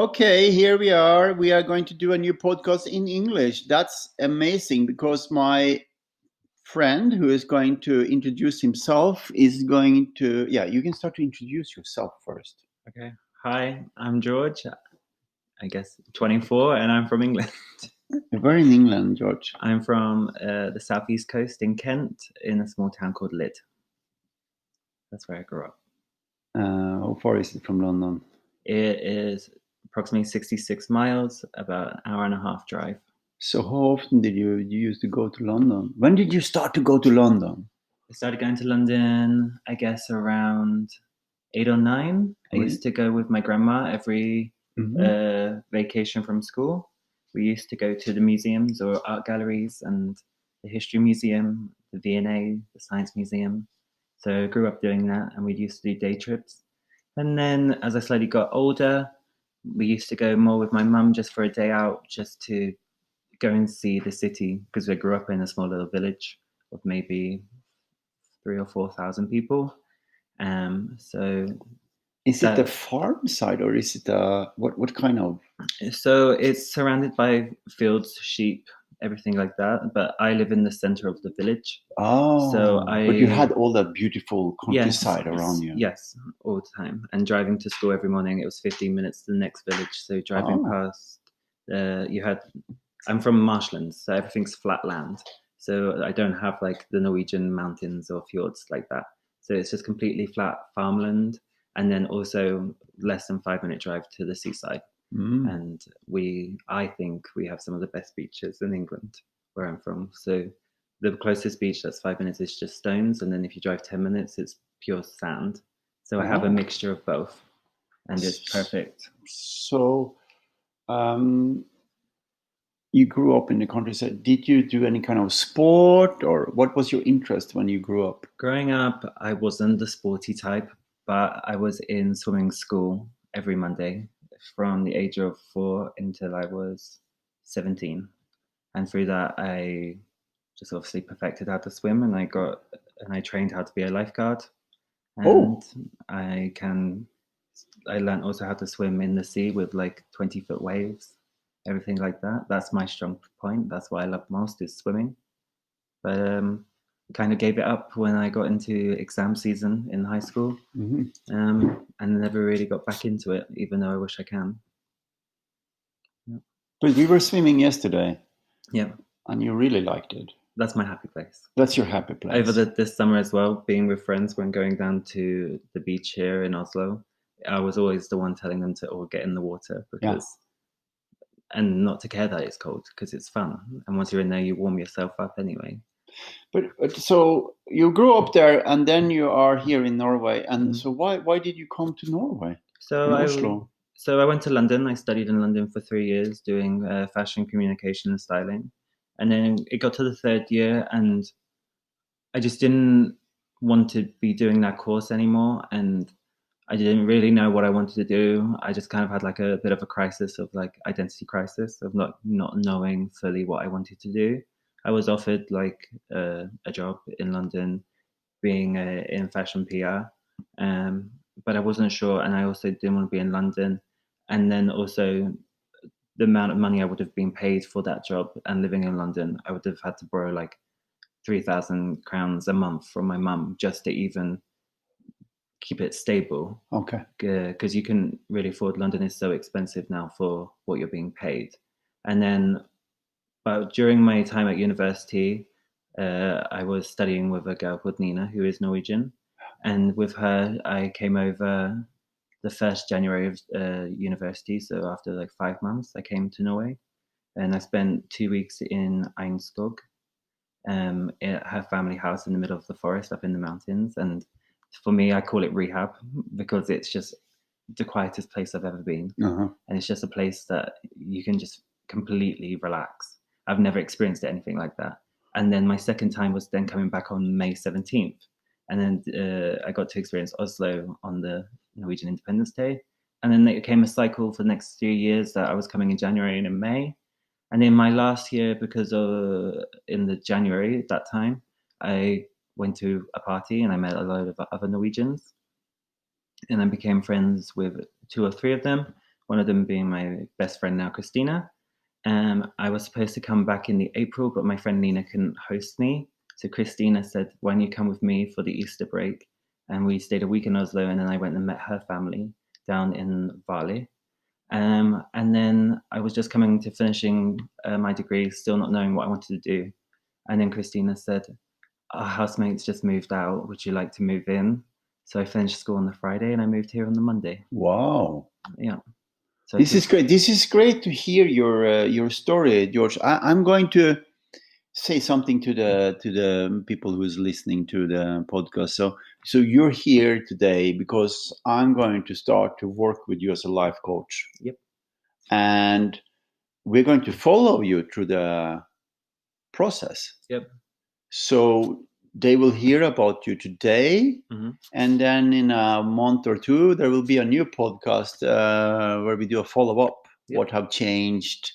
Okay, here we are. We are going to do a new podcast in English. That's amazing because my friend who is going to introduce himself is going to, you can start to introduce yourself first. Okay. Hi, I'm George. I guess 24, and I'm from England. Where in England, George? I'm from the southeast coast in Kent, in a small town called Lydd. That's where I grew up. How far is it from London? It is approximately 66 miles, about an hour and a half drive. So how often did you used to go to London? When did you start to go to London? I started going to London, I guess, around 8 or 9. I used to go with my grandma every vacation from school. We used to go to the museums or art galleries and the History Museum, the V&A, the Science Museum. So I grew up doing that, and we used to do day trips. And then as I slowly got older, we used to go more with my mum just for a day out, just to go and see the city, because we grew up in a small little village of maybe 3,000 or 4,000 people. So is it the farm side, or is it what kind of? So it's surrounded by fields, sheep, everything like that. But I live in the center of the village. Oh, so but you had all that beautiful countryside around you. Yes, all the time. And driving to school every morning, it was 15 minutes to the next village. So driving past, I'm from marshlands, so everything's flat land. So I don't have like the Norwegian mountains or fjords like that. So it's just completely flat farmland, and then also less than 5-minute drive to the seaside. And I think we have some of the best beaches in England, where I'm from. So the closest beach that's 5 minutes is just stones, and then if you drive 10 minutes, it's pure sand. So I have a mixture of both, and it's perfect. So, you grew up in the countryside. Did you do any kind of sport, or what was your interest when you grew up? Growing up, I wasn't the sporty type, but I was in swimming school every Monday from the age of 4 until I was 17. And through that, I just obviously perfected how to swim, and I trained how to be a lifeguard. And I learned also how to swim in the sea with like 20-foot waves, everything like that. That's my strong point. That's what I love most, is swimming. But kind of gave it up when I got into exam season in high school, and never really got back into it, even though I wish I can. Yeah. But we were swimming yesterday. Yeah. And you really liked it. That's my happy place. That's your happy place. Over this summer as well, being with friends when going down to the beach here in Oslo, I was always the one telling them to all get in the water, and not to care that it's cold, because it's fun. And once you're in there, you warm yourself up anyway. But so you grew up there, and then you are here in Norway. And so why did you come to Norway? Oslo? So I went to London. I studied in London for 3 years doing fashion, communication, and styling. And then it got to the 3rd year, and I just didn't want to be doing that course anymore. And I didn't really know what I wanted to do. I just kind of had like a bit of a crisis of like identity crisis of not knowing fully what I wanted to do. I was offered like a job in London being in fashion PR, but I wasn't sure. And I also didn't want to be in London. And then also the amount of money I would have been paid for that job and living in London, I would have had to borrow like 3,000 crowns a month from my mum just to even keep it stable. Okay. Because you can really afford, London is so expensive now for what you're being paid. And then, but during my time at university, I was studying with a girl called Nina, who is Norwegian. And with her, I came over the 1st January of university. So after like 5 months, I came to Norway, and I spent 2 weeks in Einskog, at her family house in the middle of the forest up in the mountains. And for me, I call it rehab, because it's just the quietest place I've ever been. And it's just a place that you can just completely relax. I've never experienced anything like that. And then my second time was then coming back on May 17th. And then I got to experience Oslo on the Norwegian Independence Day. And then it came a cycle for the next 3 years that I was coming in January and in May. And in my last year, because in the January at that time, I went to a party and I met a load of other Norwegians. And I became friends with 2 or 3 of them. one of them being my best friend now, Christina. I was supposed to come back in the April, but my friend Nina couldn't host me. So Christina said, why don't you come with me for the Easter break? And we stayed a week in Oslo, and then I went and met her family down in Bali. And then I was just coming to finishing my degree, still not knowing what I wanted to do. And then Christina said, our housemates just moved out. Would you like to move in? So I finished school on the Friday and I moved here on the Monday. Wow. Yeah. So this is great. This is great to hear your story, George. I'm going to say something to the people who's listening to the podcast. So you're here today because I'm going to start to work with you as a life coach. Yep. And we're going to follow you through the process. Yep. So they will hear about you today, and then in a month or two there will be a new podcast where we do a follow-up. Yep. What have changed.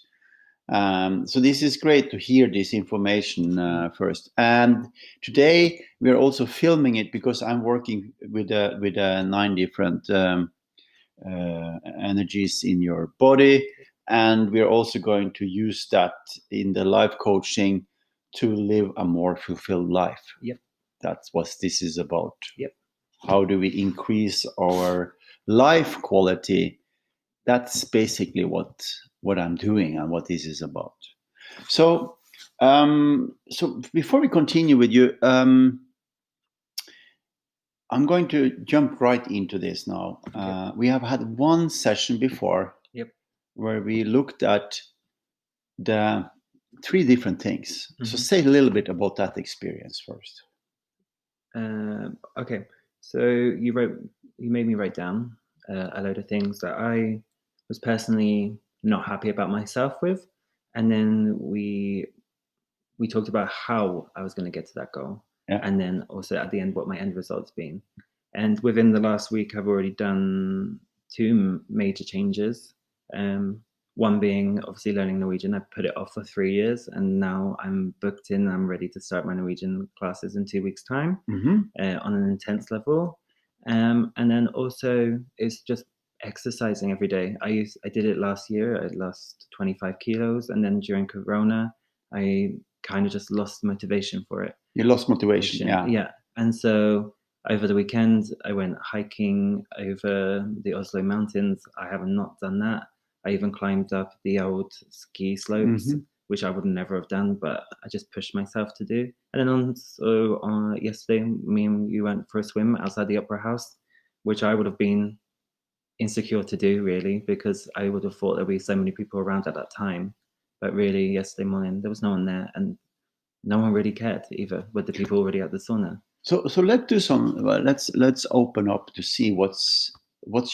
So this is great to hear this information first. And today we are also filming it because I'm working with 9 different energies in your body, and we're also going to use that in the life coaching to live a more fulfilled life. Yep. That's what this is about. Yep. How do we increase our life quality? That's basically what I'm doing and what this is about. So before we continue with you, I'm going to jump right into this now. Okay. We have had one session before. Yep. Where we looked at the 3 different things. So say a little bit about that experience first. Okay. So you made me write down a load of things that I was personally not happy about myself with. And then we talked about how I was going to get to that goal. Yeah. And then also at the end, what my end result's been. And within the last week, I've already done 2 major changes. One being obviously learning Norwegian. I put it off for 3 years, and now I'm booked in. I'm ready to start my Norwegian classes in 2 weeks' time on an intense level. And then also it's just exercising every day. I did it last year. I lost 25 kilos, and then during Corona, I kind of just lost motivation for it. You lost motivation, yeah. Yeah, and so over the weekend, I went hiking over the Oslo mountains. I have not done that. I even climbed up the old ski slopes, which I would never have done, but I just pushed myself to do. And then on yesterday, me and you went for a swim outside the Opera House, which I would have been insecure to do, really, because I would have thought there'd be so many people around at that time. But really, yesterday morning, there was no one there, and no one really cared either, with the people already at the sauna. So let's do some. Let's open up to see what's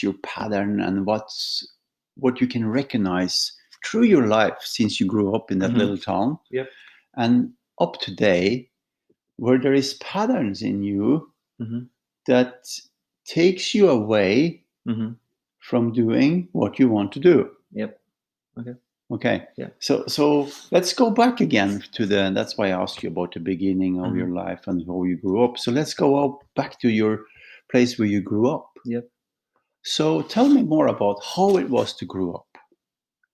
your pattern and what you can recognize through your life since you grew up in that little town. Yep. And up to today, where there is patterns in you that takes you away from doing what you want to do. Yep. Okay. Yeah. So let's go back again to that's why I asked you about the beginning of your life and how you grew up. So let's go back to your place where you grew up. Yep. So tell me more about how it was to grow up.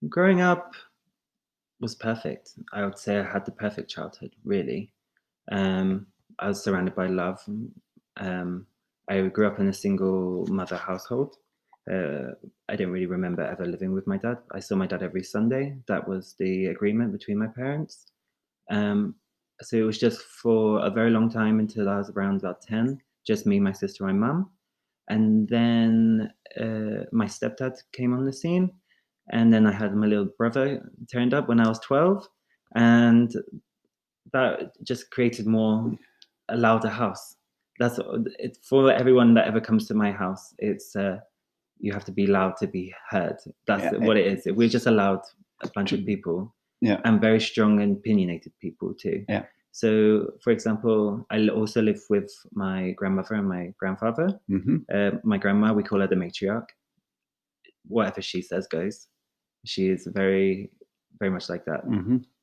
Growing up was perfect. I would say I had the perfect childhood, really. I was surrounded by love. I grew up in a single mother household. I don't really remember ever living with my dad. I saw my dad every Sunday. That was the agreement between my parents. So it was just for a very long time until I was around about 10, just me, my sister, my mum. And then my stepdad came on the scene. And then I had my little brother turned up when I was 12. And that just created a louder house. That's it for everyone that ever comes to my house. It's you have to be loud to be heard. That's what it is. We're just allowed a bunch of people, and very strong and opinionated people too. Yeah. So, for example, I also live with my grandmother and my grandfather. My grandma, we call her the matriarch. Whatever she says goes. She is very, very much like that.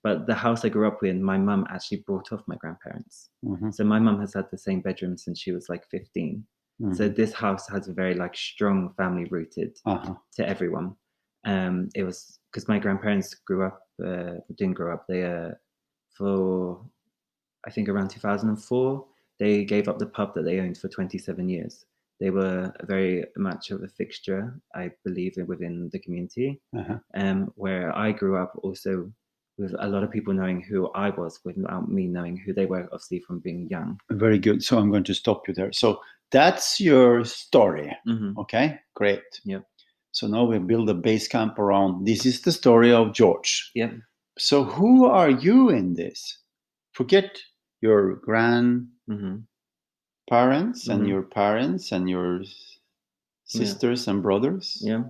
But the house I grew up in, my mum actually brought off my grandparents. So my mum has had the same bedroom since she was like 15. So this house has a very strong family rooted to everyone. It was because my grandparents didn't grow up. They for I think around 2004, they gave up the pub that they owned for 27 years. They were very much of a fixture, I believe, within the community. Where I grew up also with a lot of people knowing who I was without me knowing who they were, obviously from being young. Very good. So I'm going to stop you there. So that's your story. Okay, great. Yep. So now we build a base camp around, this is the story of George. Yep. So who are you in this? Forget your grandparents and your parents and your sisters and brothers. Yeah.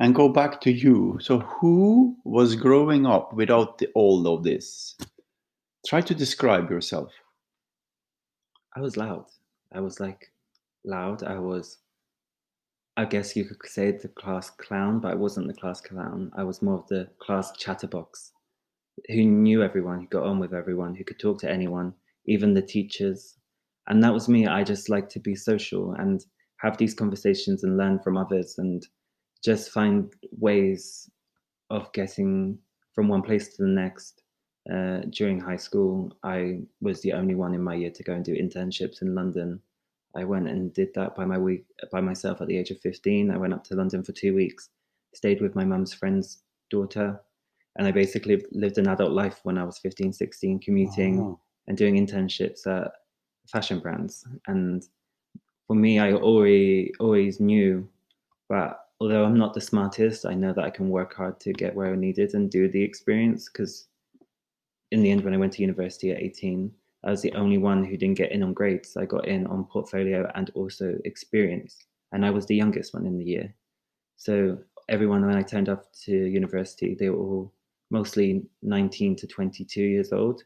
And go back to you. So who was growing up without all of this? Try to describe yourself. I was loud. I was loud. I guess you could say the class clown, but I wasn't the class clown. I was more of the class chatterbox who knew everyone, who got on with everyone, who could talk to anyone, even the teachers. And that was me. I just like to be social and have these conversations and learn from others and just find ways of getting from one place to the next. During high school, I was the only one in my year to go and do internships in London. I went and did that by myself at the age of 15. I went up to London for 2 weeks, stayed with my mum's friend's daughter, and I basically lived an adult life when I was 15, 16, commuting and doing internships at fashion brands. And for me, I always knew that although I'm not the smartest, I know that I can work hard to get where I needed and do the experience. Because in the end, when I went to university at 18, I was the only one who didn't get in on grades. I got in on portfolio and also experience. And I was the youngest one in the year. So everyone, when I turned up to university, they were all mostly 19 to 22 years old.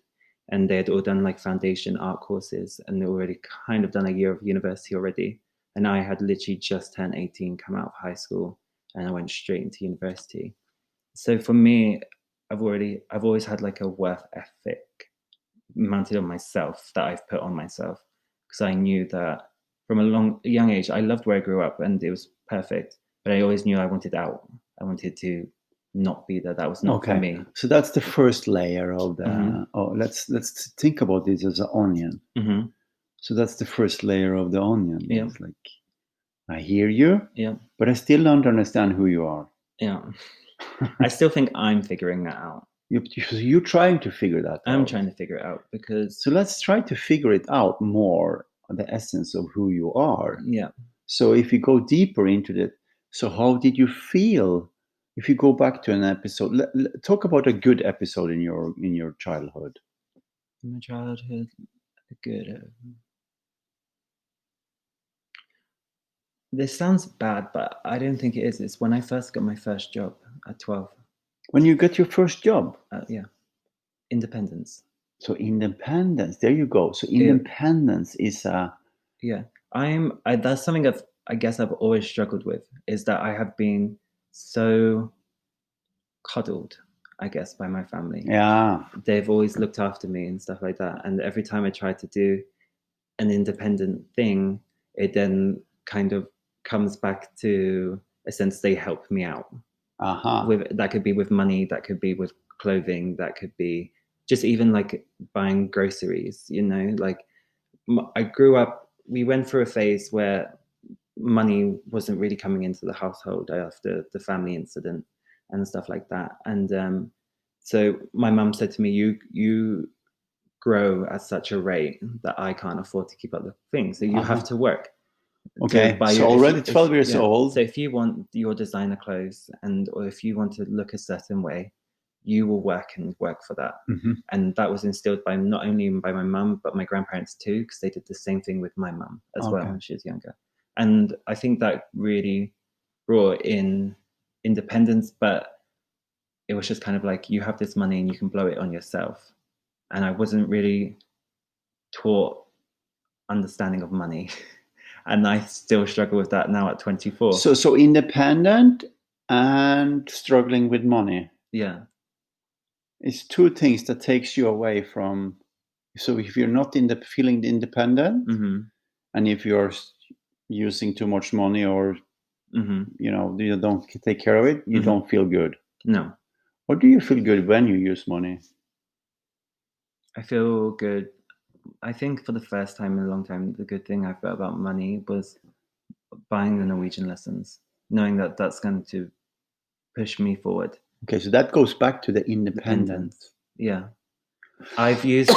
And they had all done like foundation art courses and they already kind of done a year of university already. And I had literally just turned 18, come out of high school, and I went straight into university. So for me, I've always had like a worth ethic mounted on myself that I've put on myself, because I knew that from a young age, I loved where I grew up and it was perfect, but I always knew I wanted out. I wanted to not be there. That was not for me. So that's the first layer of the. Let's think about this as an onion. So that's the first layer of the onion. Yeah. It's like, I hear you. Yeah. But I still don't understand who you are. Yeah. I still think I'm figuring that out. You're trying to figure that out. I'm trying to figure it out because. So let's try to figure it out more, the essence of who you are. Yeah. So if you go deeper into that, so how did you feel? If you go back to an episode, talk about a good episode in your childhood. In my childhood, good. This sounds bad, but I don't think it is. It's when I first got my first job at 12. When you got your first job? Yeah. Independence. So independence, there you go. So independence is a... Yeah. That's something that I guess I've always struggled with, is that I have been so coddled, I guess, by my family. Yeah. They've always looked after me and stuff like that. And every time I try to do an independent thing, it then kind of comes back to a sense they help me out. That could be with money, that could be with clothing, that could be just even like buying groceries, like I grew up, we went through a phase where money wasn't really coming into the household after the family incident and stuff like that. And so my mum said to me, you grow at such a rate that I can't afford to keep up the thing, so you have to work. Okay, so already 12 years old. So if you want your designer clothes or if you want to look a certain way, you will work for that. And that was instilled by not only by my mum, but my grandparents too, because they did the same thing with my mum as well when she was younger. And I think that really brought in independence, but it was just kind of like, you have this money and you can blow it on yourself. And I wasn't really taught understanding of money. And I still struggle with that now at 24. So independent and struggling with money. Yeah. It's two things that takes you away from. So if you're not feeling independent, and if you're using too much money or you don't take care of it, you don't feel good. No. Or do you feel good when you use money? I feel good. I think for the first time in a long time, the good thing I felt about money was buying the Norwegian lessons, knowing that that's going to push me forward. Okay, so that goes back to the independence. Yeah. I've used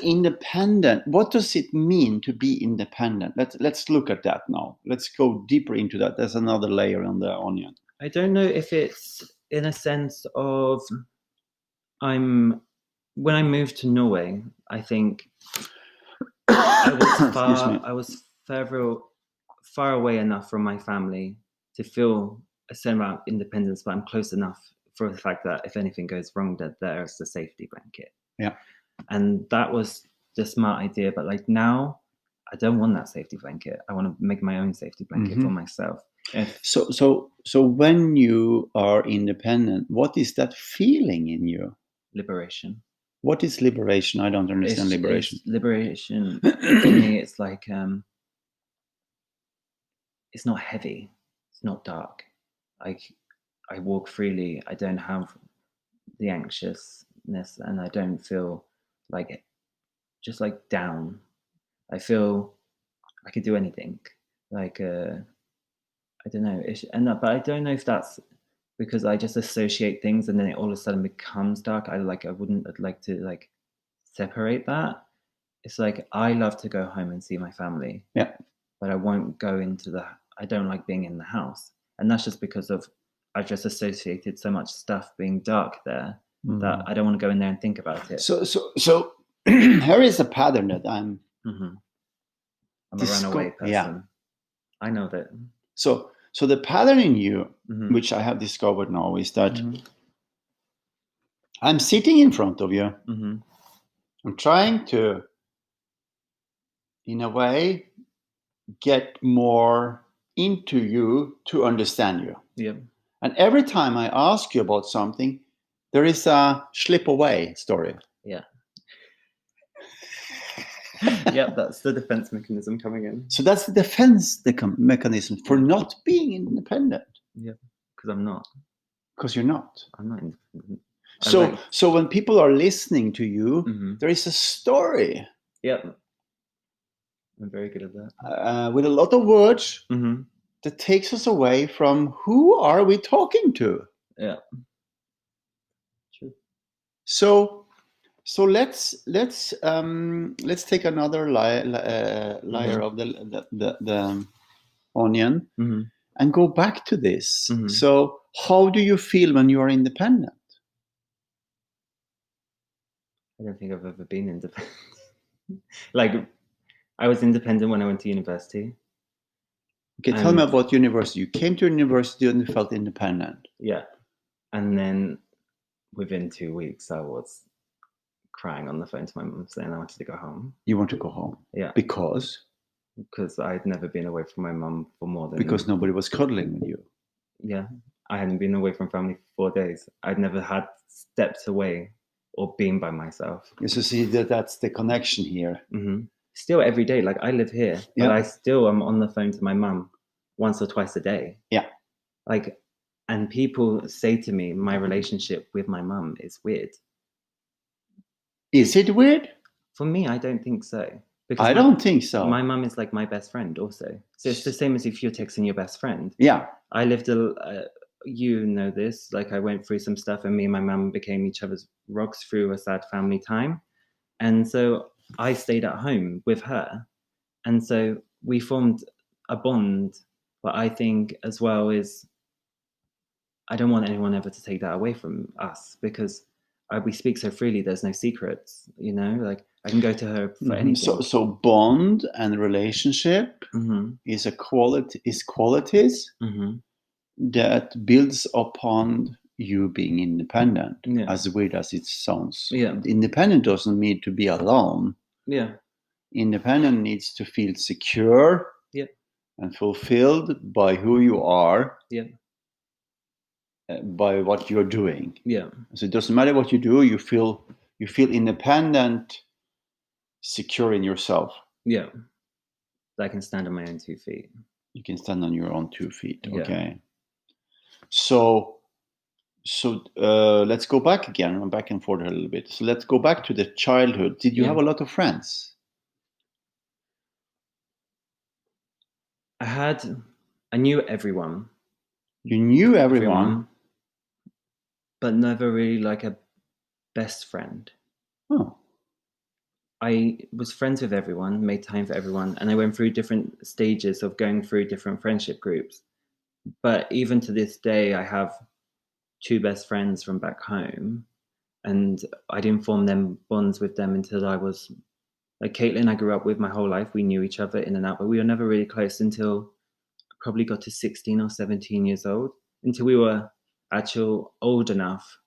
independent. What does it mean to be independent? Let's look at that now. Let's go deeper into that. There's another layer on the onion. I don't know if it's in a sense of when I moved to Norway, I think I was far away enough from my family to feel a certain amount of independence, but I'm close enough for the fact that if anything goes wrong, that there's the safety blanket. Yeah. And that was the smart idea. But like now, I don't want that safety blanket. I want to make my own safety blanket for myself. So when you are independent, what is that feeling in you? Liberation. What is liberation? I don't understand liberation. Liberation to me, it's like it's not heavy. It's not dark. Like I walk freely. I don't have the anxiousness, and I don't feel like just like down. I feel I could do anything. Like I don't know. But I don't know if that's because I just associate things and then it all of a sudden becomes dark. I'd like to separate that. It's like I love to go home and see my family. Yeah. But I won't go I don't like being in the house. And that's just because I've just associated so much stuff being dark there that I don't want to go in there and think about it. So here is a pattern that I'm a runaway person. Yeah. I know that. So the pattern in you, which I have discovered now, is that I'm sitting in front of you. I'm trying to, in a way, get more into you to understand you. Yeah. And every time I ask you about something, there is a slip away story. Yeah. Yeah, that's the defense mechanism coming in. So that's the defense mechanism for not being independent. Yeah, because I'm not. Because you're not. I'm not independent. So when people are listening to you, there is a story. Yeah. I'm very good at that. With a lot of words that takes us away from who are we talking to? Yeah. True. So let's take another layer of the onion and go back to this. So how do you feel when you are independent? I don't think I've ever been independent. Like I was independent when I went to university. Okay, tell me about university. You came to university and you felt independent. Yeah. And then within 2 weeks I was crying on the phone to my mum saying I wanted to go home. You want to go home? Yeah. Because I'd never been away from my mum for more than... Because nobody was cuddling with you. Yeah. I hadn't been away from family for 4 days. I'd never had stepped away or been by myself. So see, that's the connection here. Still every day, like I live here, but I still am on the phone to my mum once or twice a day. Yeah. Like, and people say to me, my relationship with my mum is weird. Is it weird? For me, I don't think so. Because I don't think so. My mum is like my best friend also. So it's the same as if you're texting your best friend. Yeah. I lived you know this, like I went through some stuff and me and my mum became each other's rocks through a sad family time. And so I stayed at home with her. And so we formed a bond. But I think as well is I don't want anyone ever to take that away from us because we speak so freely. There's no secrets, you know, like I can go to her for anything. So bond and relationship is qualities that builds upon you being independent, as weird as it sounds. Yeah. Independent doesn't mean to be alone. Yeah. Independent needs to feel secure and fulfilled by who you are. Yeah. By what you're doing. Yeah. So it doesn't matter what you do, you feel independent, secure in yourself. Yeah. I can stand on my own 2 feet. You can stand on your own 2 feet. Yeah. Okay. So let's go back again. I'm back and forth a little bit. So let's go back to the childhood. Did you Yeah. have a lot of friends? I knew everyone. You knew everyone? But never really like a best friend. Oh. I was friends with everyone, made time for everyone, and I went through different stages of going through different friendship groups. But even to this day, I have 2 best friends from back home, and I didn't form them bonds with them until I was like Caitlin. I grew up with my whole life. We knew each other in and out, but we were never really close until I probably got to 16 or 17 years old. Until we were actually old enough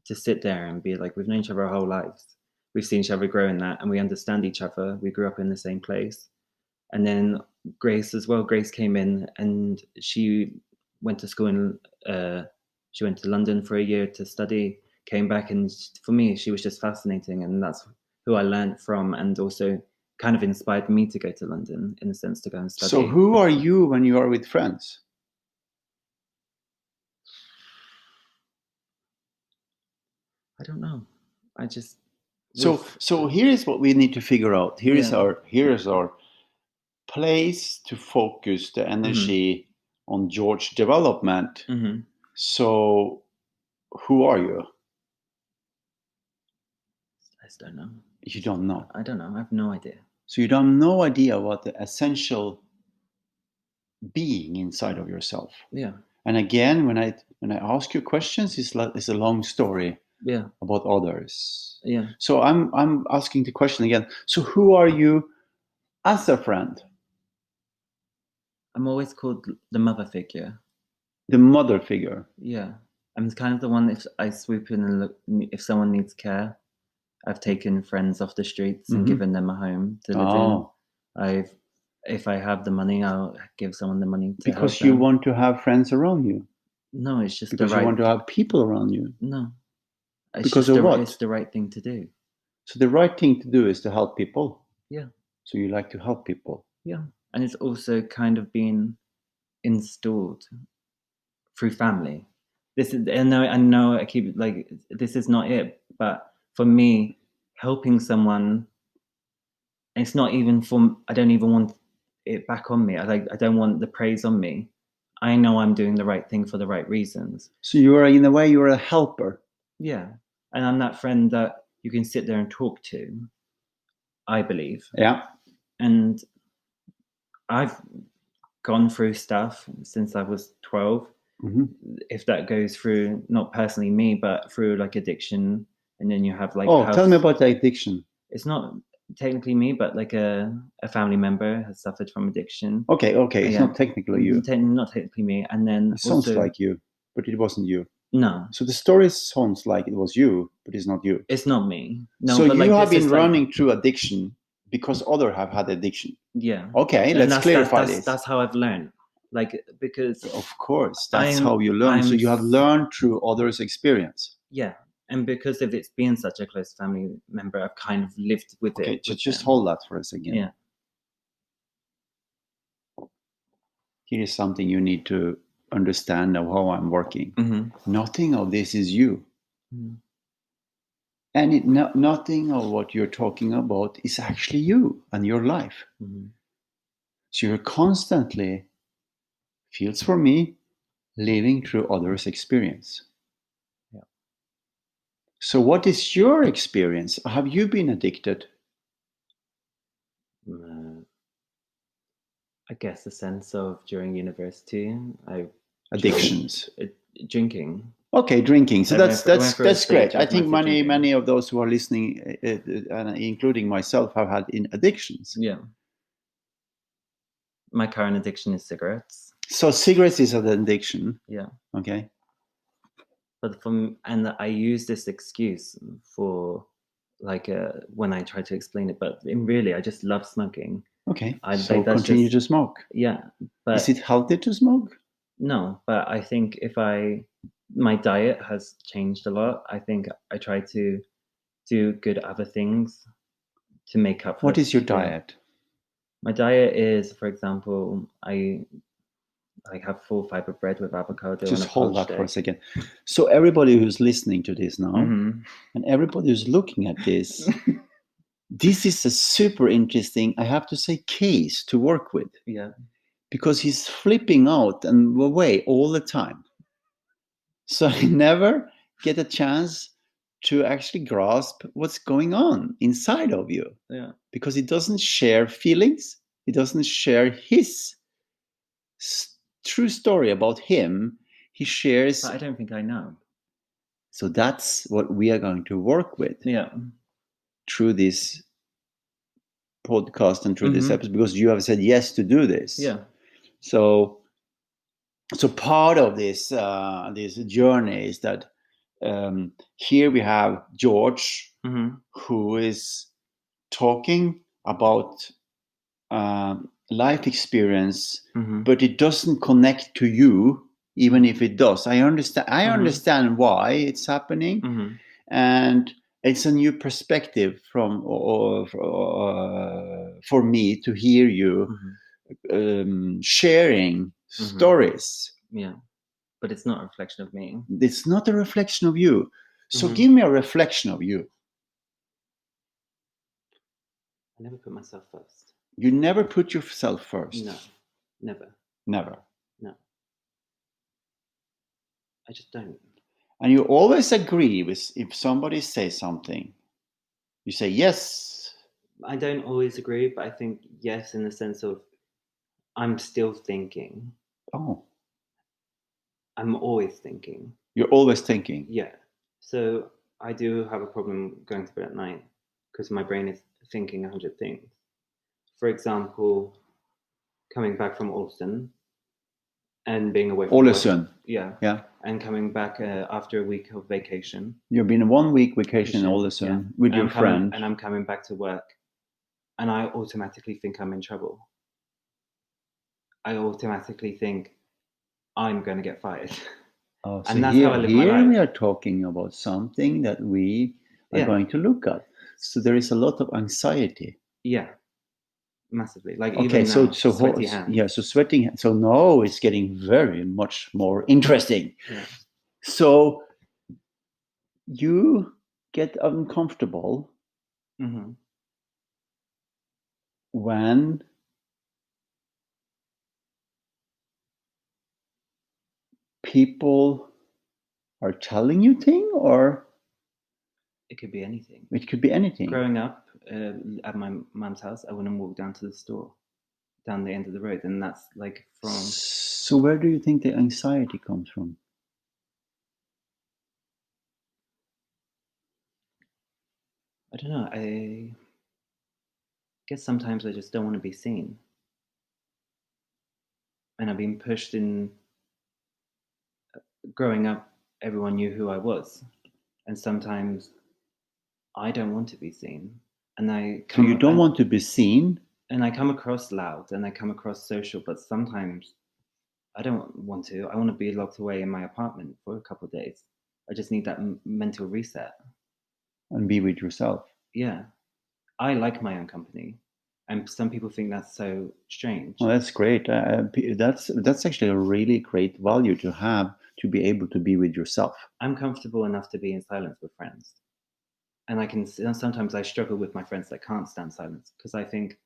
to sit there and be like, we've known each other our whole lives. We've seen each other grow in that, and we understand each other. We grew up in the same place. And then Grace as well. Grace came in, and she went to school she went to London for a year to study, came back, and for me, she was just fascinating, and that's who I learned from, and also kind of inspired me to go to London, in a sense, to go and study. So who are you when you are with friends? I don't know. I just So here is what we need to figure out. Here is our place to focus the energy on George development. Mm-hmm. So who are you? I just don't know. You don't know. I don't know. I have no idea. So you don't have no idea what the essential being inside of yourself. Yeah. And again, when I ask you questions, it's a long story. Yeah. About others. Yeah. So I'm asking the question again. So who are you as a friend? I'm always called the mother figure. The mother figure. Yeah. I'm kind of the one, if I swoop in and look, if someone needs care, I've taken friends off the streets and given them a home to live in. If I have the money, I'll give someone the money to because help you them. want to have friends around you. No, it's just because you want to have people around you. No, it's because just of what? It's the right thing to do. So the right thing to do is to help people. Yeah. So you like to help people. Yeah, and it's also kind of been installed through family. This is, I know I keep like, this is not it, but for me, helping someone, it's not even I don't even want it back on me. I don't want the praise on me. I know I'm doing the right thing for the right reasons. So you are, in a way, you're a helper. Yeah, and I'm that friend that you can sit there and talk to, I believe. Yeah. And I've gone through stuff since I was 12. Mm-hmm. If that goes through, not personally me, but through like addiction, and then you have like... tell me about the addiction. It's not technically me, but like a family member has suffered from addiction. Okay. It's not technically you. Not technically me. And then it sounds like you, but it wasn't you. No. So the story sounds like it was you, but it's not you. It's not me. No. So but you have been running like... through addiction because others have had addiction. Yeah. Okay, let's clarify this. That's how I've learned. Like, because... Of course, that's how you learn. So you have learned through others' experience. Yeah. And because of it's being such a close family member, I've kind of lived with it. Okay, just hold that for a second. Yeah. Here is something you need to understand of how I'm working. Mm-hmm. Nothing of this is you. Mm-hmm. And nothing of what you're talking about is actually you and your life. Mm-hmm. So you're constantly, feels for me, living through others' experience. Yeah. So what is your experience? Have you been addicted? I guess the sense of during university, addictions. Drinking. Okay, drinking. So that's great. I think many of those who are listening, including myself, have had addictions. Yeah. My current addiction is cigarettes. So cigarettes is an addiction. Yeah. Okay. But and I use this excuse for like when I try to explain it, but really I just love smoking. Okay. So continue to smoke. Yeah. But is it healthy to smoke? No, but I think my diet has changed a lot. I think I try to do good other things to make up for What is your diet? My diet is, for example, I have full fiber bread with avocado. Just on a hold that poached for a egg. second. So everybody who's listening to this now, Mhm. and everybody who's looking at this, this is a super interesting, I have to say, case to work with. Yeah. Because he's flipping out and away all the time. So I never get a chance to actually grasp what's going on inside of you. Yeah. Because he doesn't share feelings. He doesn't share his true story about him. He shares. But I don't think I know. So that's what we are going to work with. Yeah. Through this podcast and through this Mhm. episode, because you have said yes to do this. Yeah. So part of this this journey is that here we have George, Mhm. who is talking about life experience, Mhm. but it doesn't connect to you, even if it does. I understand. I Mhm. understand why it's happening, Mhm. and it's a new perspective from for me to hear you sharing stories. Yeah. But it's not a reflection of me. It's not a reflection of you. So Mhm. give me a reflection of you. I never put myself first. You never put yourself first. No. Never. Never. No. I just don't. And you always agree with if somebody says something. You say yes. I don't always agree, but I think yes in the sense of I'm still thinking. Oh, I'm always thinking. you're always thinking. Yeah. So I do have a problem going to bed at night because my brain is thinking 100 things. For example, coming back from Alston and being away from Ålesund. work. Yeah. Yeah. And coming back after a week of vacation. You've been 1 week vacation in Ålesund with your friend. And I'm coming back to work. And I automatically think I'm in trouble. I automatically think I'm going to get fired. Oh, so and that's how I live my life. Here we are talking about something that we are going to look at. So there is a lot of anxiety. Yeah, massively. Like Okay, even so now, sweaty hands. Yeah, so sweating. So now it's getting very much more interesting. Yeah. So you get uncomfortable when people are telling you things, or it could be anything. It could be anything. Growing up at my mum's house, I wouldn't walk down to the store, down the end of the road, and that's like from. So where do you think the anxiety comes from? I don't know. I guess sometimes I just don't want to be seen, and I've been pushed in. Growing up, everyone knew who I was, and sometimes I don't want to be seen, and So you don't want to be seen, and I come across loud, and I come across social, but sometimes I don't want to. I want to be locked away in my apartment for a couple of days. I just need that mental reset and be with yourself. Yeah, I like my own company, and some people think that's so strange. Well, that's great. That's actually a really great value to have, to be able to be with yourself. I'm comfortable enough to be in silence with friends, and sometimes I struggle with my friends that can't stand silence, because I think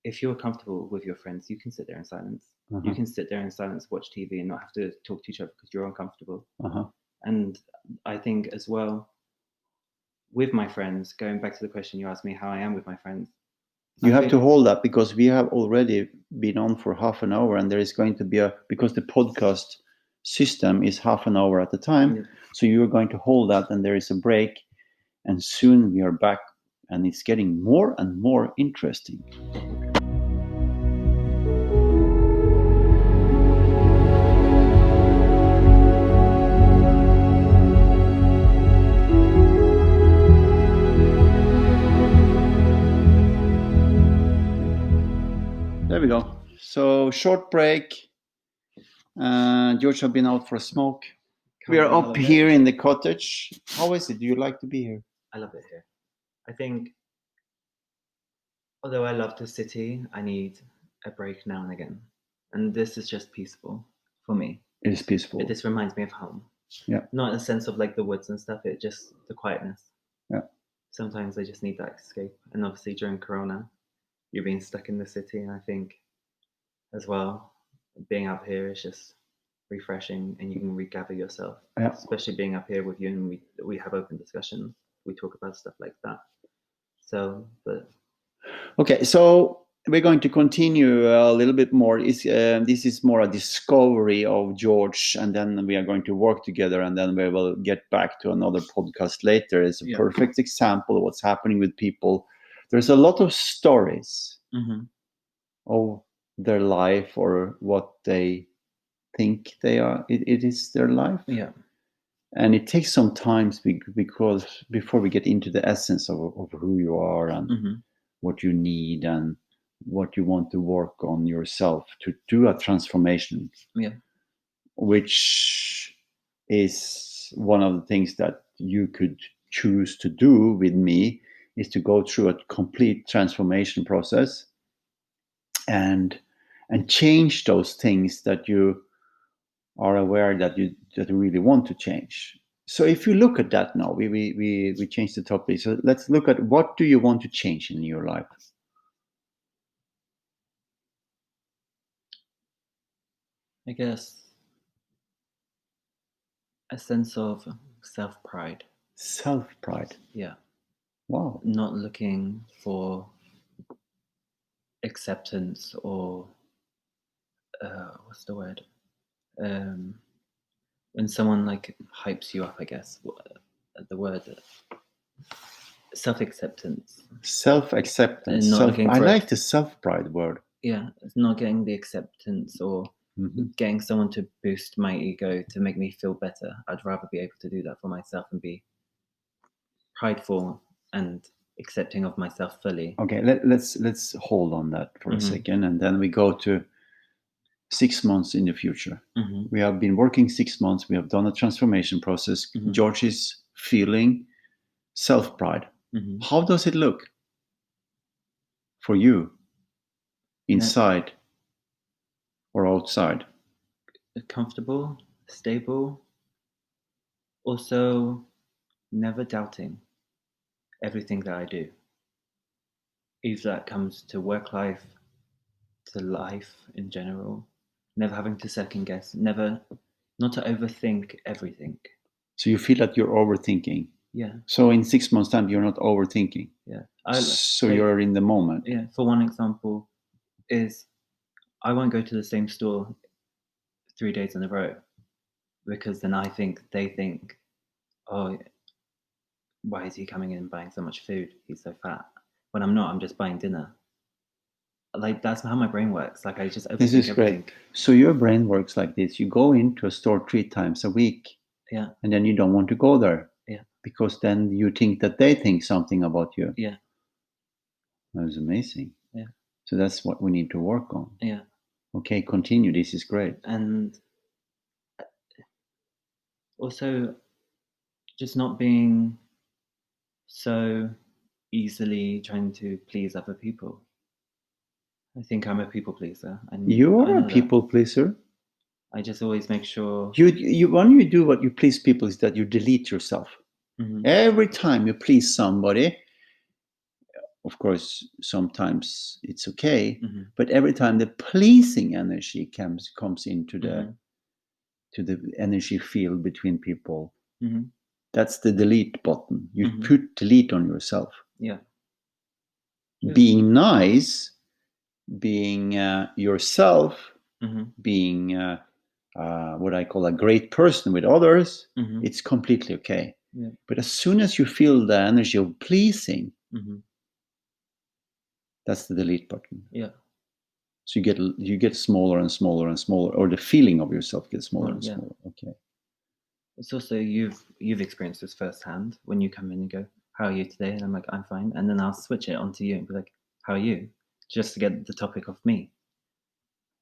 if you're comfortable with your friends, you can sit there in silence. You can sit there in silence, watch TV, and not have to talk to each other because you're uncomfortable. And I think as well, with my friends, going back to the question you asked me, how I am with my friends. You have to hold that, because we have already been on for half an hour, and there is going to be because the podcast system is half an hour at a time. Yeah. So you're going to hold that, and there is a break, and soon we are back, and it's getting more and more interesting. There we go. So short break. George has been out for a smoke. We are up here in the cottage. How is it? Do you like to be here? I love it here. I think although I love the city, I need a break now and again. And this is just peaceful for me. It is peaceful. This reminds me of home. Yeah. Not in the sense of like the woods and stuff, it just the quietness. Yeah. Sometimes I just need that escape. And obviously during Corona, you're being stuck in the city. And I think as well, being up here is just refreshing and you can regather yourself. Yeah. Especially being up here with you and we have open discussions. We talk about stuff like that. So, but okay, so we're going to continue a little bit more. This is more a discovery of George, and then we are going to work together, and then we will get back to another podcast later. It's a perfect example of what's happening with people. There's a lot of stories of their life or what they think they are. It is their life. Yeah. And it takes some time because before we get into the essence of who you are and what you need and what you want to work on yourself to do a transformation. Yeah. Which is one of the things that you could choose to do with me, is to go through a complete transformation process and change those things that you are aware that you really want to change. So if you look at that now, we changed the topic. So let's look at, what do you want to change in your life? I guess a sense of self-pride. Self-pride. Yeah. Wow. Not looking for acceptance or what's the word? When someone like hypes you up, I guess the word self-acceptance. Self-acceptance. I like the self-pride word. Yeah, it's not getting the acceptance or getting someone to boost my ego to make me feel better. I'd rather be able to do that for myself and be prideful and accepting of myself fully. Okay, let's hold on that for a second, and then we go to 6 months in the future. We have been working 6 months. We have done a transformation process. George is feeling self-pride. How does it look for you, inside or outside? Comfortable, stable, also never doubting everything that I do. If that comes to work life, to life in general, never having to second guess, not to overthink everything. So you feel that you're overthinking? Yeah. So in 6 months' time, you're not overthinking? Yeah. So you're in the moment? Yeah. For one example is, I won't go to the same store 3 days in a row, because then they think, oh, why is he coming in and buying so much food? He's so fat. When I'm not, I'm just buying dinner. Like, that's how my brain works. Like, I just overthink This is everything. great. So your brain works like this. You go into a store 3 times a week. Yeah. And then you don't want to go there. Yeah. Because then you think that they think something about you. Yeah. That was amazing. Yeah. So that's what we need to work on. Yeah. Okay, continue. This is great. And also just not being so easily trying to please other people. I think I'm a people pleaser. And you are a people pleaser. I just always make sure you when you do what you please people is that you delete yourself. Every time you please somebody, of course sometimes it's okay, but every time the pleasing energy comes into the to the energy field between people, that's the delete button. You put delete on yourself. Yeah. Being nice, being yourself, being what I call a great person with others, it's completely okay. Yeah. But as soon as you feel the energy of pleasing, that's the delete button. Yeah. So you get smaller and smaller and smaller, or the feeling of yourself gets smaller and smaller. Okay. It's also you've experienced this firsthand when you come in and go, "How are you today?" And I'm like, "I'm fine," and then I'll switch it onto you and be like, "How are you?" Just to get the topic off me,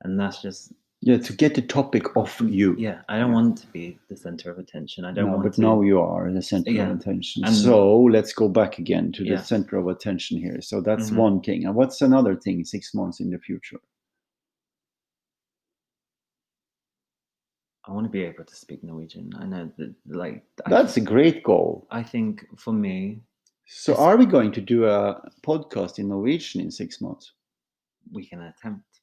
and that's just Yeah, to get the topic off you. Yeah, I don't want to be the center of attention. I don't want but to. now you are the center Yeah, of attention. and- So let's go back again to the Yeah. center of attention here. So that's Mhm. one thing. And what's another thing 6 months in the future? I want to be able to speak Norwegian. I know that, like, That's a great goal. I think for me, So are we going to do a podcast in Norwegian in 6 months? we can attempt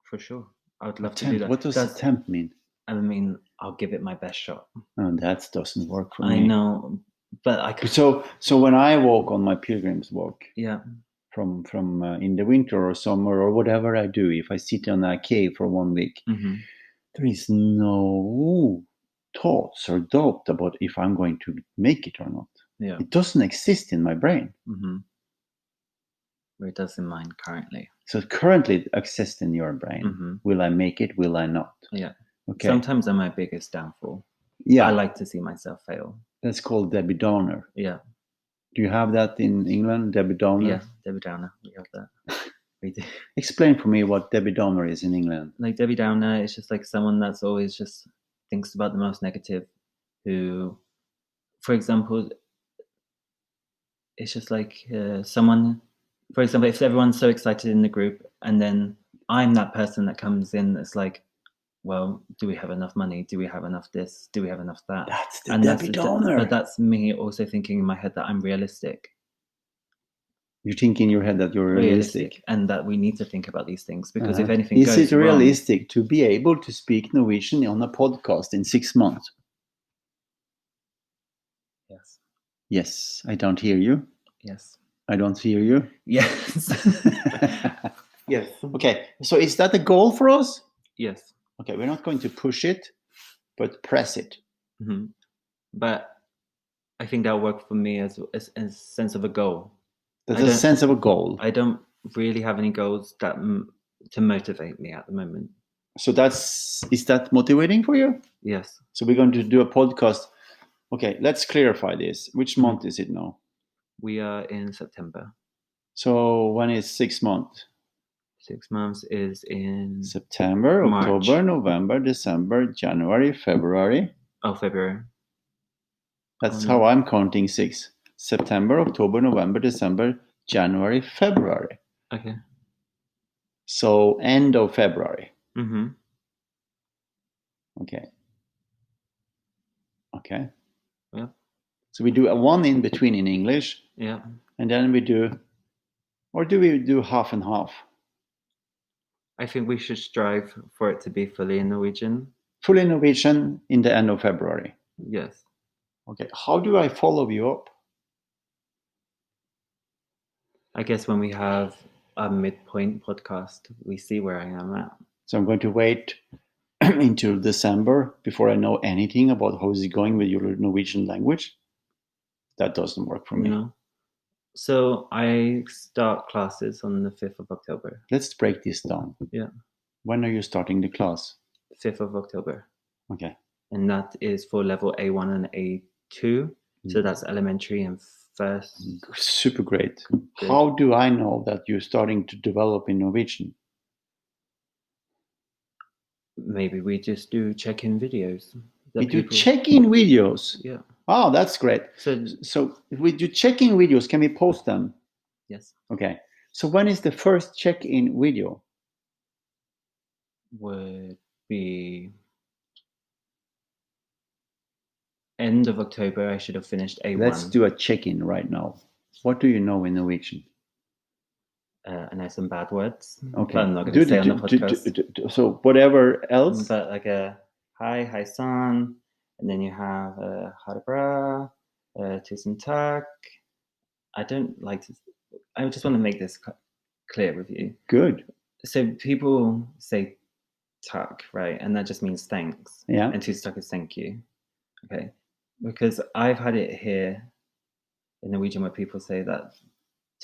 for sure. I would love to do that. What does attempt mean? I mean, I'll give it my best shot. Oh, that doesn't work for me. I know, but I could. So when I walk on my pilgrim's walk, Yeah, from in the winter or summer or whatever I do, if I sit on a cave for 1 week, there is no thoughts or doubt about if I'm going to make it or not. Yeah, it doesn't exist in my brain. Where it does in mine currently. So currently it exists in your brain. Will I make it? Will I not? Yeah. Okay. Sometimes I'm my biggest downfall. Yeah. I like to see myself fail. That's called Debbie Downer. Yeah. Do you have that in England, Debbie Downer? Yeah, Debbie Downer. We have that. We do. Explain for me what Debbie Downer is in England. Like Debbie Downer is just like someone that's always just thinks about the most negative. Who, for example, it's just like someone. For example, if everyone's so excited in the group, and then I'm that person that comes in that's like, well, do we have enough money? Do we have enough this? Do we have enough that? That's the Debbie Downer. But that's me also thinking in my head that I'm realistic. You think in your head that you're realistic. And that we need to think about these things because if anything goes wrong... Is it realistic to be able to speak Norwegian on a podcast in 6 months? Yes. Yes. I don't hear you. Yes. I don't hear you. Yes. Yes. Okay. So is that a goal for us? Yes. Okay. We're not going to push it, but press it. But I think that'll work for me as a sense of a goal. That's a sense of a goal. I don't really have any goals that to motivate me at the moment. So is that motivating for you? Yes. So we're going to do a podcast. Okay, let's clarify this. Which month is it now? We are in September. So when is 6 months? 6 months is in September, March. October, November, December, January, February. Oh, February. That's how I'm counting 6. September, October, November, December, January, February. Okay. So end of February. Okay. Okay. Yeah. So we do a one in between in English. Yeah. And then we do, or do we do half and half? I think we should strive for it to be fully in Norwegian. Fully Norwegian in the end of February. Yes. Okay. How do I follow you up? I guess when we have a midpoint podcast, we see where I am at. So I'm going to wait until December before I know anything about how is it going with your Norwegian language. That doesn't work for me. No. So I start classes on the 5th of October. Let's break this down. Yeah. When are you starting the class? 5th of October. Okay. And that is for level A1 and A2. So that's elementary and first. Super great. Good. How do I know that you're starting to develop in Norwegian? Maybe we just do check-in videos. We do check-in videos? Yeah. Oh, that's great. So if we do check-in videos, can we post them? Yes. Okay. So when is the first check-in video? Would be end of October. I should have finished A1. Let's do a check-in right now. What do you know in Norwegian? I know some bad words. Okay. But I'm not going to say on the podcast. So whatever else? But like a hi son, and then you have ha det bra, tusen tack. I don't like to. I just want to make this clear with you. Good. So people say tack, right, and that just means thanks. Yeah. And tusen tack is thank you. Okay. Because I've had it here in Norwegian where people say that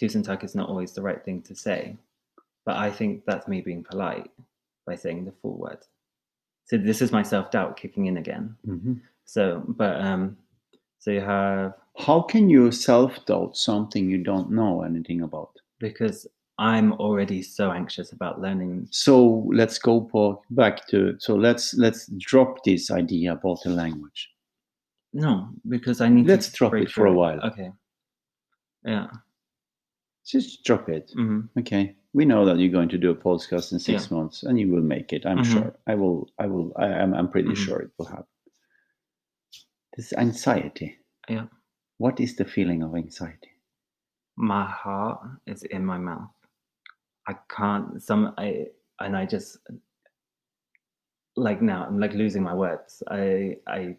tusen tack is not always the right thing to say. But I think that's me being polite by saying the full word. So this is my self-doubt kicking in again. So you have... How can you self-doubt something you don't know anything about? Because I'm already so anxious about learning. So let's go back to. So let's drop this idea about the language. No, because I need Let's to drop break it for a through while. Okay. Yeah. Just drop it. Mm-hmm. Okay. We know that you're going to do a podcast in 6 Yeah. months, and you will make it. I'm Mhm. sure. I'm pretty Mhm. sure it will happen. This anxiety. Yeah. What is the feeling of anxiety? My heart is in my mouth. I can't. I just like now. I'm like losing my words. I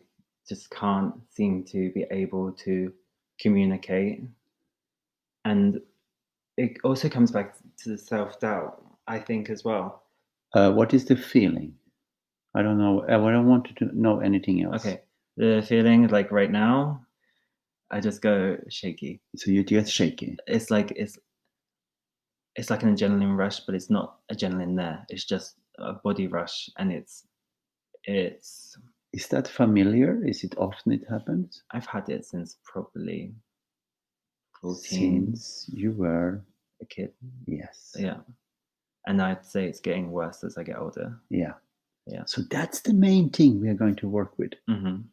just can't seem to be able to communicate, and it also comes back to the self-doubt, I think, as well. What is the feeling? I don't know. I don't want to know anything else. Okay, the feeling like right now, I just go shaky. So you get shaky. It's like an adrenaline rush, but it's not adrenaline there. It's just a body rush, and it's. Is that familiar? Is it often it happens? I've had it since probably 14. Since you were a kid. Yes. Yeah. And I'd say it's getting worse as I get older. Yeah. Yeah. So that's the main thing we are going to work with. Mm-hmm.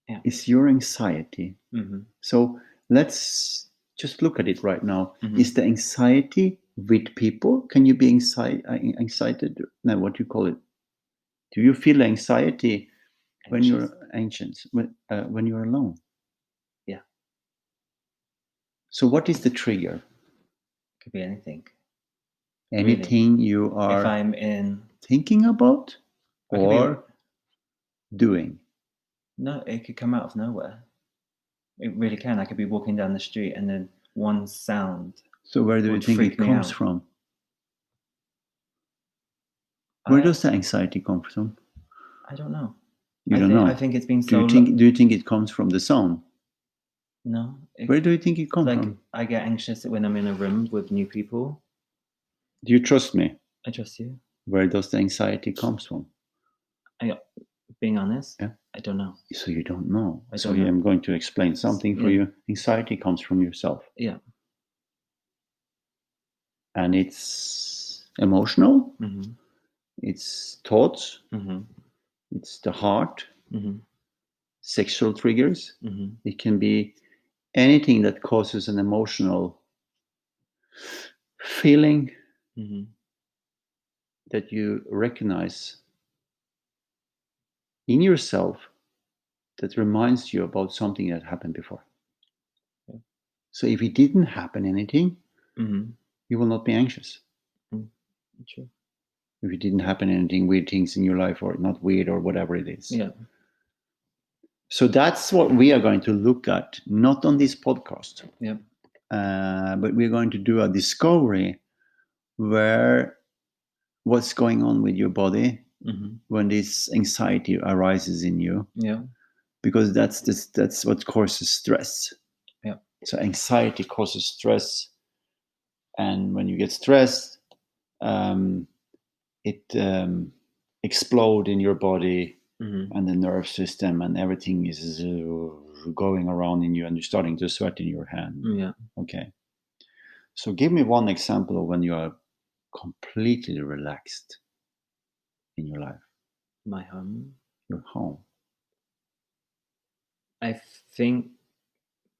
Yeah. Is your anxiety. Mm-hmm. So let's just look at it right now. Mm-hmm. Is the anxiety with people? Can you be excited? No, what do you call it? Do you feel anxiety when you're anxious? When you're alone? Yeah. So what is the trigger? Could be anything. Anything really? You are if I'm in thinking about or doing? No, it could come out of nowhere. It really can. I could be walking down the street and then one sound. So where do you think it comes from? Where does the anxiety come from? I don't know. You don't know? I think it's been so do you think it comes from the sound? No. Where do you think it comes from? I get anxious when I'm in a room with new people. Do you trust me? I trust you. Where does the anxiety comes from? Being honest, yeah. I don't know. So you don't know. I don't know. I'm going to explain something for you. Anxiety comes from yourself. Yeah. And it's emotional. Mm-hmm. It's thoughts. Mm-hmm. It's the heart. Mm-hmm. Sexual triggers. Mm-hmm. It can be anything that causes an emotional feeling mm-hmm. that you recognize in yourself that reminds you about something that happened before. Okay. So if it didn't happen anything, mm-hmm. you will not be anxious. Mm-hmm. True. If it didn't happen anything, weird things in your life, or not weird, or whatever it is. Yeah. So that's what we are going to look at, not on this podcast. Yeah. But we're going to do a discovery where what's going on with your body mm-hmm. when this anxiety arises in you. Yeah. Because that's what causes stress. Yeah. So anxiety causes stress, and when you get stressed, it explodes in your body, mm-hmm. and the nerve system, and everything is going around in you, and you're starting to sweat in your hand. Yeah. Okay. So give me one example of when you are completely relaxed in your life. My home. Your home. I think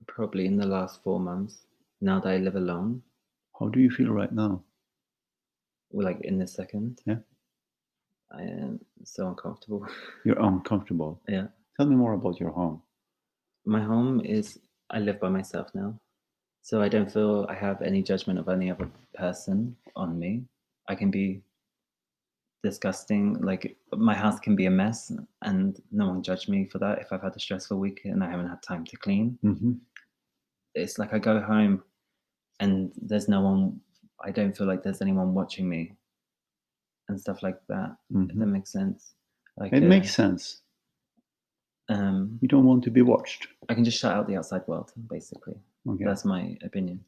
probably in the last 4 months, now that I live alone. How do you feel right now? Like in this second? Yeah. I am so uncomfortable. You're uncomfortable? Yeah. Tell me more about your home. My home is, I live by myself now. So I don't feel I have any judgment of any other person on me. I can be disgusting. Like my house can be a mess and no one judge me for that if I've had a stressful week and I haven't had time to clean. Mm-hmm. It's like I go home and there's no one, I don't feel like there's anyone watching me and stuff like that. Mm-hmm. If that makes sense. Like it makes sense. You don't want to be watched. I can just shut out the outside world, basically. Okay. That's my opinion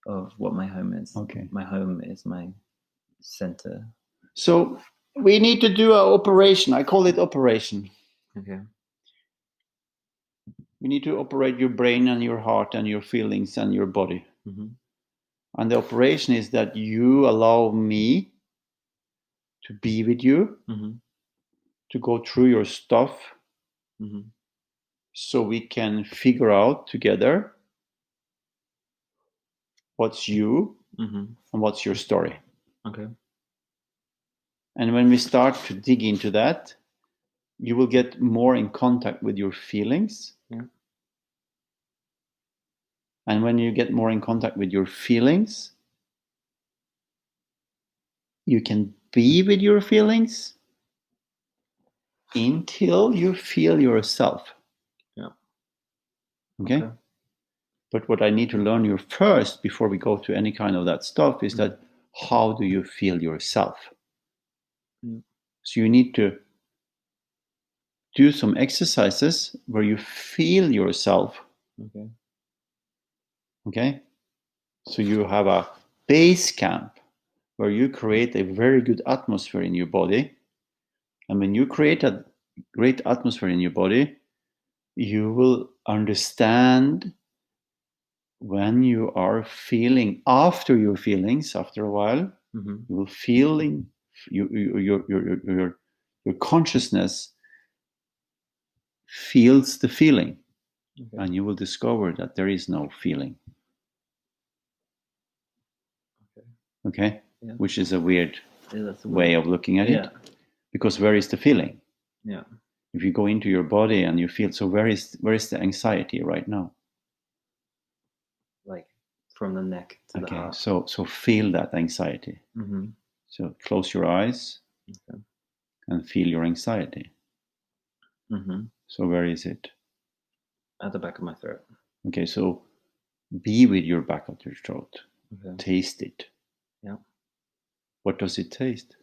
of what my home is. Okay. My home is my center. So we need to do an operation. I call it operation. Okay. We need to operate your brain and your heart and your feelings and your body. Mm-hmm. And the operation is that you allow me to be with you, to go through your stuff, so we can figure out together what's you and what's your story. Okay. And when we start to dig into that, you will get more in contact with your feelings. Yeah. And when you get more in contact with your feelings, you can be with your feelings until you feel yourself. Yeah. Okay? But what I need to learn you first before we go to any kind of that stuff is that how do you feel yourself? So you need to do some exercises where you feel yourself. Okay? So you have a base camp where you create a very good atmosphere in your body. And when you create a great atmosphere in your body, you will understand when you are feeling after your feelings, after a while, you will feeling your consciousness feels the feeling, and you will discover that there is no feeling. Okay? Yeah. Which is a weird that's way of looking at it, because where is the feeling? Yeah. If you go into your body and you feel, so where is the anxiety right now? Like from the neck to the heart. So feel that anxiety. So close your eyes and feel your anxiety. So where is it? At the back of my throat. Okay, so be with your back of your throat. Taste it. Yeah. What does it taste?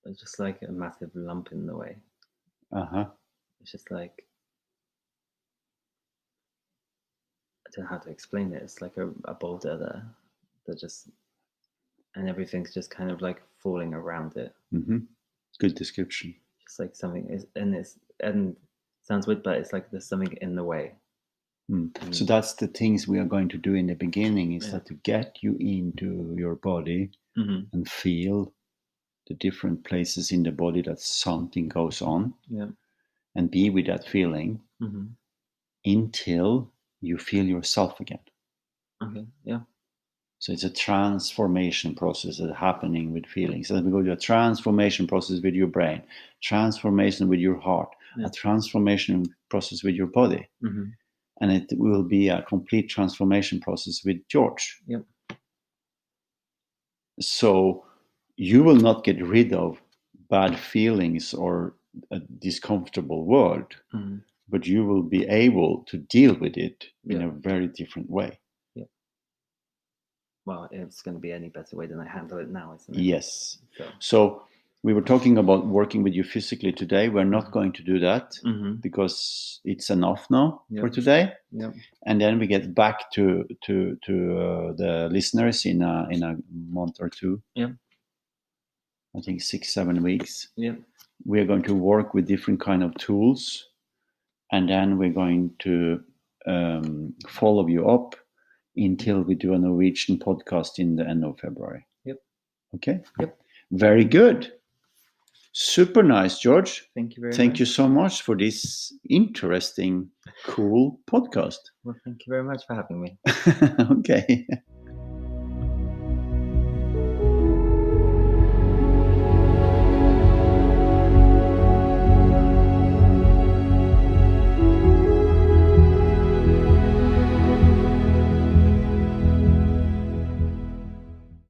It's just like a massive lump in the way. It's just like, I don't know how to explain it. It's like a boulder there that just, and everything's just kind of like falling around it. Good description. Just like something is, and it sounds weird, but it's like there's something in the way. So that's the things we are going to do in the beginning, is that to get you into your body and feel the different places in the body that something goes on, and be with that feeling until you feel yourself again. Okay, yeah. So it's a transformation process that's happening with feelings. So we go to a transformation process with your brain, transformation with your heart, a transformation process with your body. And it will be a complete transformation process with George. Yep. So you will not get rid of bad feelings or a discomfortable world, but you will be able to deal with it in a very different way. Well, it's going to be any better way than I handle it now, isn't it? Yes. So we were talking about working with you physically today. We're not going to do that because it's enough now for today. And then we get back to the listeners in a month or two. I think 6-7 weeks. We are going to work with different kind of tools, and then we're going to follow you up until we do a Norwegian podcast in the end of February. Okay? Very good. Super nice, George. Thank you very much. Thank you so much for this interesting, cool podcast. Well, thank you very much for having me. Okay.